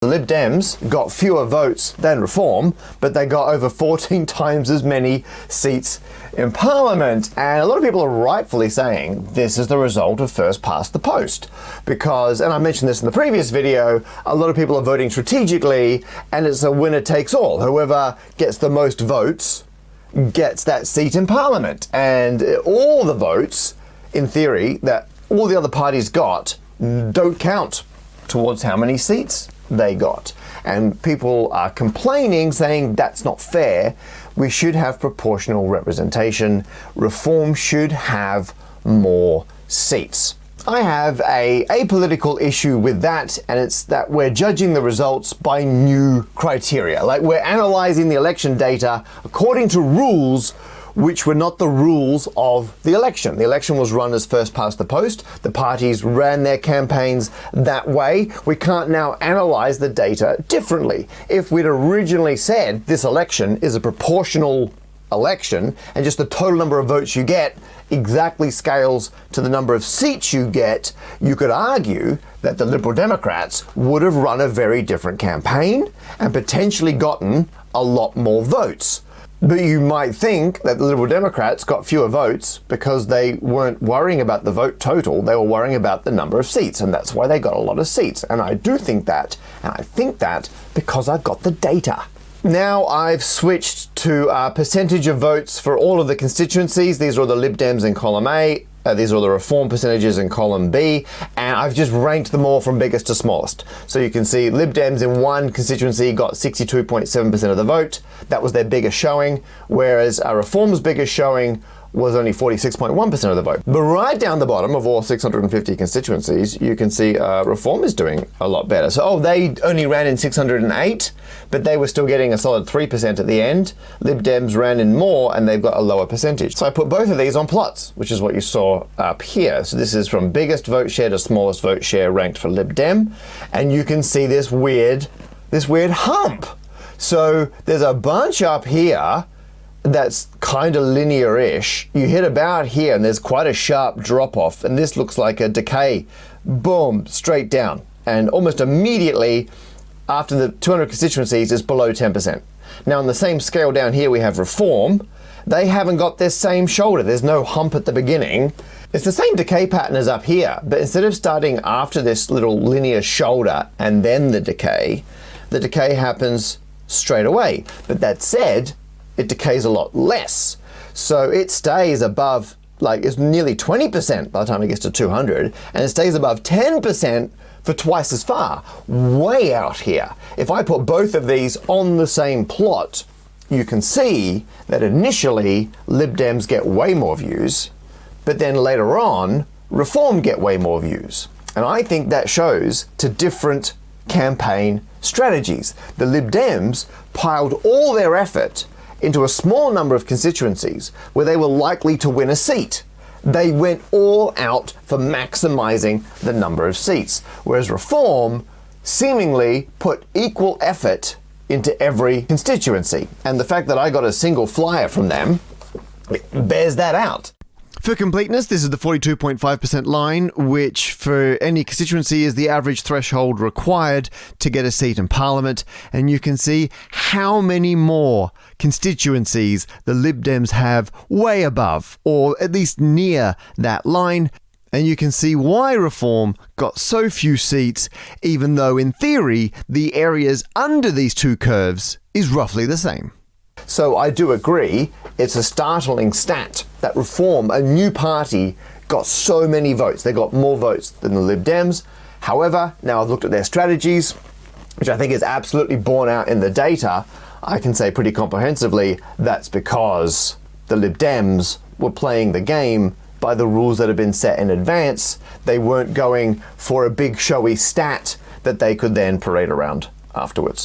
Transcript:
The Lib Dems got fewer votes than Reform, but they got over 14 times as many seats in Parliament. And a lot of people are rightfully saying this is the result of first past the post. Because, and I mentioned this in the previous video, a lot of people are voting strategically and it's a winner takes all. Whoever gets the most votes gets that seat in Parliament. And all the votes, in theory, that all the other parties got don't count towards how many seats they got. And people are complaining, saying that's not fair. We should have proportional representation. Reform should have more seats. I have a apolitical issue with that, and it's that we're judging the results by new criteria. Like, we're analyzing the election data according to rules which were not the rules of the election. The election was run as first past the post. The parties ran their campaigns that way. We can't now analyze the data differently. If we'd originally said this election is a proportional election and just the total number of votes you get exactly scales to the number of seats you get, you could argue that the Liberal Democrats would have run a very different campaign and potentially gotten a lot more votes. But you might think that the Liberal Democrats got fewer votes because they weren't worrying about the vote total, they were worrying about the number of seats, and that's why they got a lot of seats. And I do think that, and I think that because I've got the data. Now I've switched to percentage of votes for all of the constituencies. These are all the Lib Dems in column A. These are all the Reform percentages in column B, and I've just ranked them all from biggest to smallest. So you can see Lib Dems in one constituency got 62.7% of the vote. That was their biggest showing, whereas Reform's biggest showing was only 46.1% of the vote. But right down the bottom of all 650 constituencies, you can see Reform is doing a lot better. So, they only ran in 608, but they were still getting a solid 3% at the end. Lib Dems ran in more and they've got a lower percentage. So I put both of these on plots, which is what you saw up here. So this is from biggest vote share to smallest vote share ranked for Lib Dem. And you can see this weird hump. So there's a bunch up here that's kind of linear-ish. You hit about here and there's quite a sharp drop-off, and this looks like a decay. Boom, straight down. And almost immediately after the 200 constituencies is below 10%. Now on the same scale down here we have Reform. They haven't got this same shoulder. There's no hump at the beginning. It's the same decay pattern as up here, but instead of starting after this little linear shoulder and then the decay happens straight away. But that said, it decays a lot less. So it stays above, it's nearly 20% by the time it gets to 200, and it stays above 10% for twice as far, way out here. If I put both of these on the same plot, you can see that initially Lib Dems get way more views, but then later on, Reform get way more views. And I think that shows to different campaign strategies. The Lib Dems piled all their effort into a small number of constituencies where they were likely to win a seat. They went all out for maximizing the number of seats, whereas Reform seemingly put equal effort into every constituency. And the fact that I got a single flyer from them bears that out. For completeness, this is the 42.5% line, which for any constituency is the average threshold required to get a seat in Parliament. And you can see how many more constituencies the Lib Dems have way above, or at least near that line. And you can see why Reform got so few seats, even though in theory, the areas under these two curves is roughly the same. So I do agree, it's a startling stat that Reform, a new party, got so many votes. They got more votes than the Lib Dems. However, now I've looked at their strategies, which I think is absolutely borne out in the data. I can say pretty comprehensively that's because the Lib Dems were playing the game by the rules that had been set in advance. They weren't going for a big showy stat that they could then parade around afterwards.